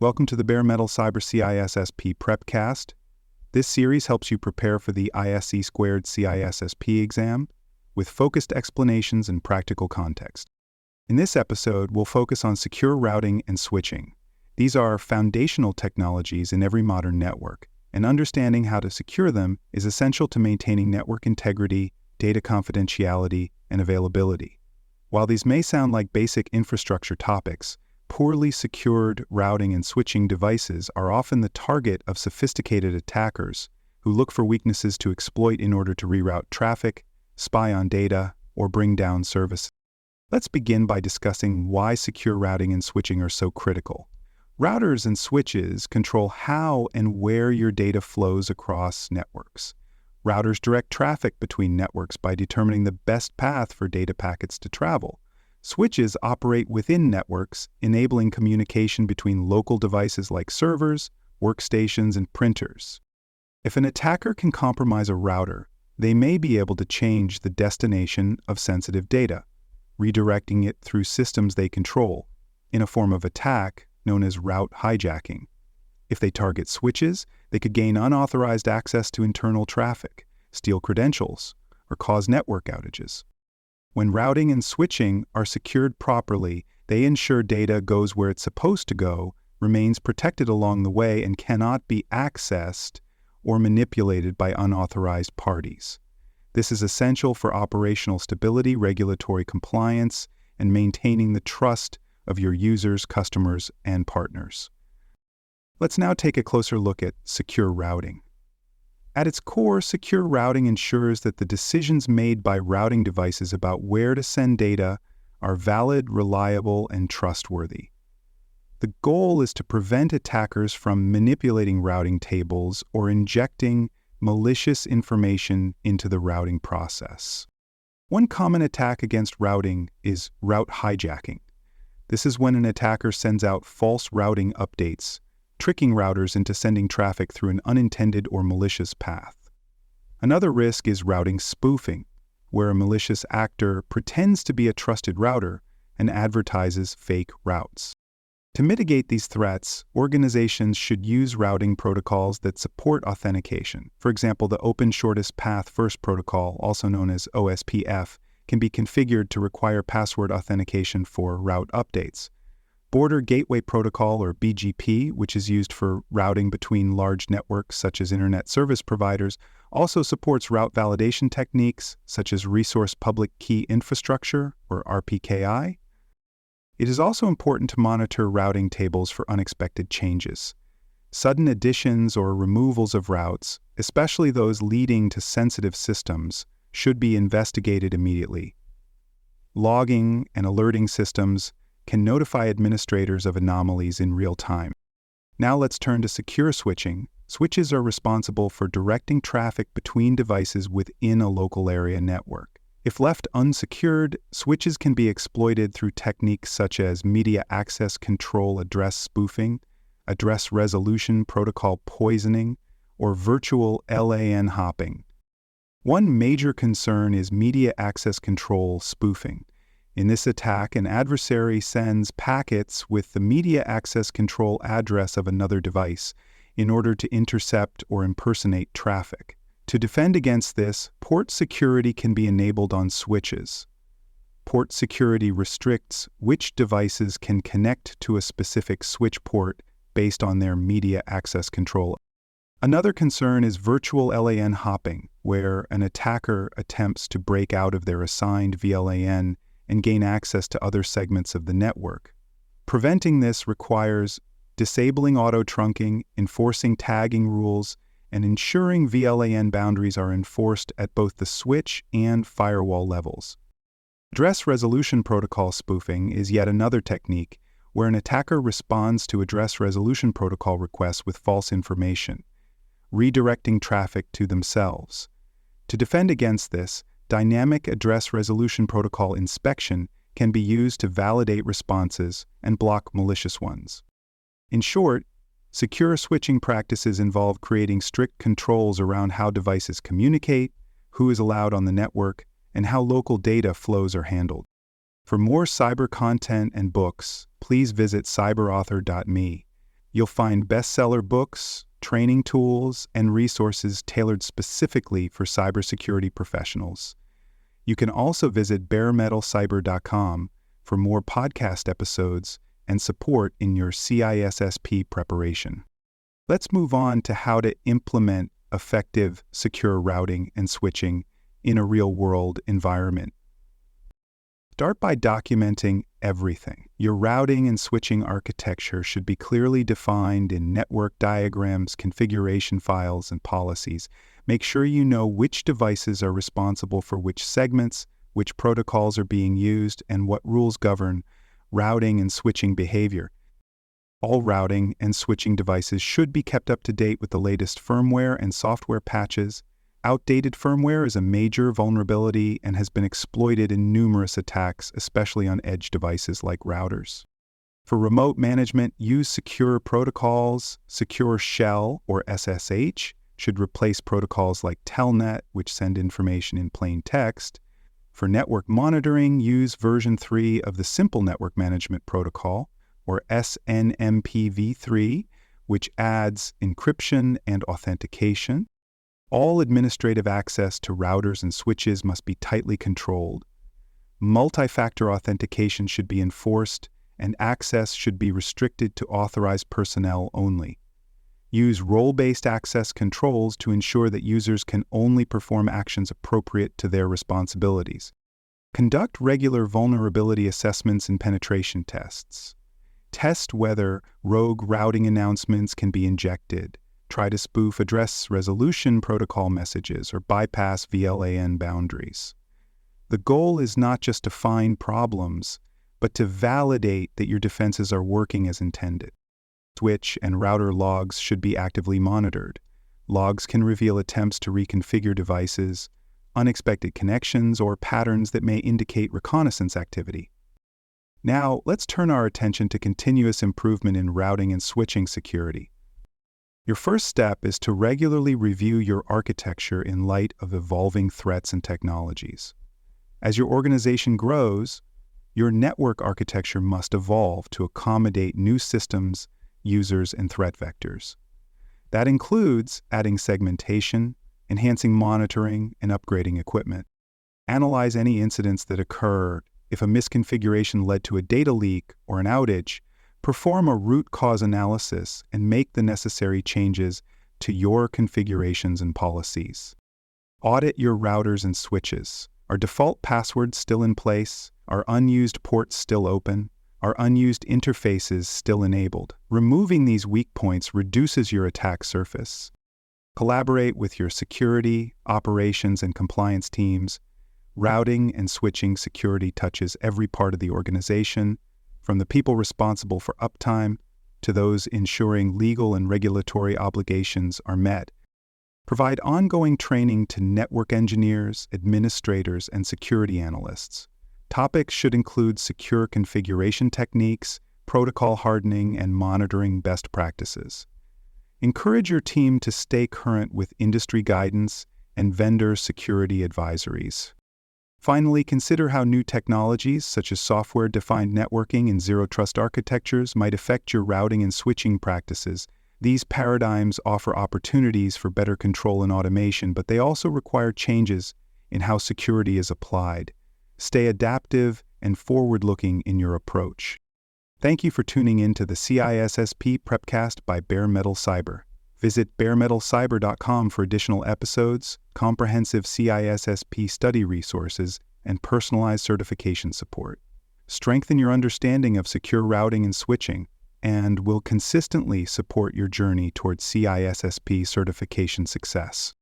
Welcome to the Bare Metal Cyber CISSP Prepcast. This series helps you prepare for the ISC Squared CISSP exam with focused explanations and practical context. In this episode, we'll focus on secure routing and switching. These are foundational technologies in every modern network, and understanding how to secure them is essential to maintaining network integrity, data confidentiality, and availability. While these may sound like basic infrastructure topics, poorly secured routing and switching devices are often the target of sophisticated attackers who look for weaknesses to exploit in order to reroute traffic, spy on data, or bring down services. Let's begin by discussing why secure routing and switching are so critical. Routers and switches control how and where your data flows across networks. Routers direct traffic between networks by determining the best path for data packets to travel. Switches operate within networks, enabling communication between local devices like servers, workstations, and printers. If an attacker can compromise a router, they may be able to change the destination of sensitive data, redirecting it through systems they control, in a form of attack known as route hijacking. If they target switches, they could gain unauthorized access to internal traffic, steal credentials, or cause network outages. When routing and switching are secured properly, they ensure data goes where it's supposed to go, remains protected along the way, and cannot be accessed or manipulated by unauthorized parties. This is essential for operational stability, regulatory compliance, and maintaining the trust of your users, customers, and partners. Let's now take a closer look at secure routing. At its core, secure routing ensures that the decisions made by routing devices about where to send data are valid, reliable, and trustworthy. The goal is to prevent attackers from manipulating routing tables or injecting malicious information into the routing process. One common attack against routing is route hijacking. This is when an attacker sends out false routing updates, tricking routers into sending traffic through an unintended or malicious path. Another risk is routing spoofing, where a malicious actor pretends to be a trusted router and advertises fake routes. To mitigate these threats, organizations should use routing protocols that support authentication. For example, the Open Shortest Path First protocol, also known as OSPF, can be configured to require password authentication for route updates. Border Gateway Protocol, or BGP, which is used for routing between large networks such as internet service providers, also supports route validation techniques such as Resource Public Key Infrastructure, or RPKI. It is also important to monitor routing tables for unexpected changes. Sudden additions or removals of routes, especially those leading to sensitive systems, should be investigated immediately. Logging and alerting systems can notify administrators of anomalies in real time. Now let's turn to secure switching. Switches are responsible for directing traffic between devices within a local area network. If left unsecured, switches can be exploited through techniques such as media access control address spoofing, address resolution protocol poisoning, or virtual LAN hopping. One major concern is media access control spoofing. In this attack, an adversary sends packets with the media access control address of another device in order to intercept or impersonate traffic. To defend against this, port security can be enabled on switches. Port security restricts which devices can connect to a specific switch port based on their media access control. Another concern is virtual LAN hopping, where an attacker attempts to break out of their assigned VLAN and gain access to other segments of the network. Preventing this requires disabling auto-trunking, enforcing tagging rules, and ensuring VLAN boundaries are enforced at both the switch and firewall levels. Address resolution protocol spoofing is yet another technique where an attacker responds to address resolution protocol requests with false information, redirecting traffic to themselves. To defend against this, dynamic address resolution protocol inspection can be used to validate responses and block malicious ones. In short, secure switching practices involve creating strict controls around how devices communicate, who is allowed on the network, and how local data flows are handled. For more cyber content and books, please visit cyberauthor.me. You'll find bestseller books, training tools, and resources tailored specifically for cybersecurity professionals. You can also visit baremetalcyber.com for more podcast episodes and support in your CISSP preparation. Let's move on to how to implement effective, secure routing and switching in a real-world environment. Start by documenting everything. Your routing and switching architecture should be clearly defined in network diagrams, configuration files, and policies. Make sure you know which devices are responsible for which segments, which protocols are being used, and what rules govern routing and switching behavior. All routing and switching devices should be kept up to date with the latest firmware and software patches. Outdated firmware is a major vulnerability and has been exploited in numerous attacks, especially on edge devices like routers. For remote management, use secure protocols. Secure Shell, or SSH, should replace protocols like Telnet, which send information in plain text. For network monitoring, use version 3 of the Simple Network Management Protocol, or SNMPv3, which adds encryption and authentication. All administrative access to routers and switches must be tightly controlled. Multi-factor authentication should be enforced, and access should be restricted to authorized personnel only. Use role-based access controls to ensure that users can only perform actions appropriate to their responsibilities. Conduct regular vulnerability assessments and penetration tests. Test whether rogue routing announcements can be injected. Try to spoof address resolution protocol messages or bypass VLAN boundaries. The goal is not just to find problems, but to validate that your defenses are working as intended. Switch and router logs should be actively monitored. Logs can reveal attempts to reconfigure devices, unexpected connections, or patterns that may indicate reconnaissance activity. Now, let's turn our attention to continuous improvement in routing and switching security. Your first step is to regularly review your architecture in light of evolving threats and technologies. As your organization grows, your network architecture must evolve to accommodate new systems, users, and threat vectors. That includes adding segmentation, enhancing monitoring, and upgrading equipment. Analyze any incidents that occur. If a misconfiguration led to a data leak or an outage, perform a root cause analysis and make the necessary changes to your configurations and policies. Audit your routers and switches. Are default passwords still in place? Are unused ports still open? Are unused interfaces still enabled? Removing these weak points reduces your attack surface. Collaborate with your security, operations, and compliance teams. Routing and switching security touches every part of the organization, from the people responsible for uptime to those ensuring legal and regulatory obligations are met. Provide ongoing training to network engineers, administrators, and security analysts. Topics should include secure configuration techniques, protocol hardening, and monitoring best practices. Encourage your team to stay current with industry guidance and vendor security advisories. Finally, consider how new technologies such as software-defined networking and zero-trust architectures might affect your routing and switching practices. These paradigms offer opportunities for better control and automation, but they also require changes in how security is applied. Stay adaptive and forward-looking in your approach. Thank you for tuning in to the CISSP Prepcast by Bare Metal Cyber. Visit baremetalcyber.com for additional episodes, comprehensive CISSP study resources, and personalized certification support. Strengthen your understanding of secure routing and switching, and will consistently support your journey towards CISSP certification success.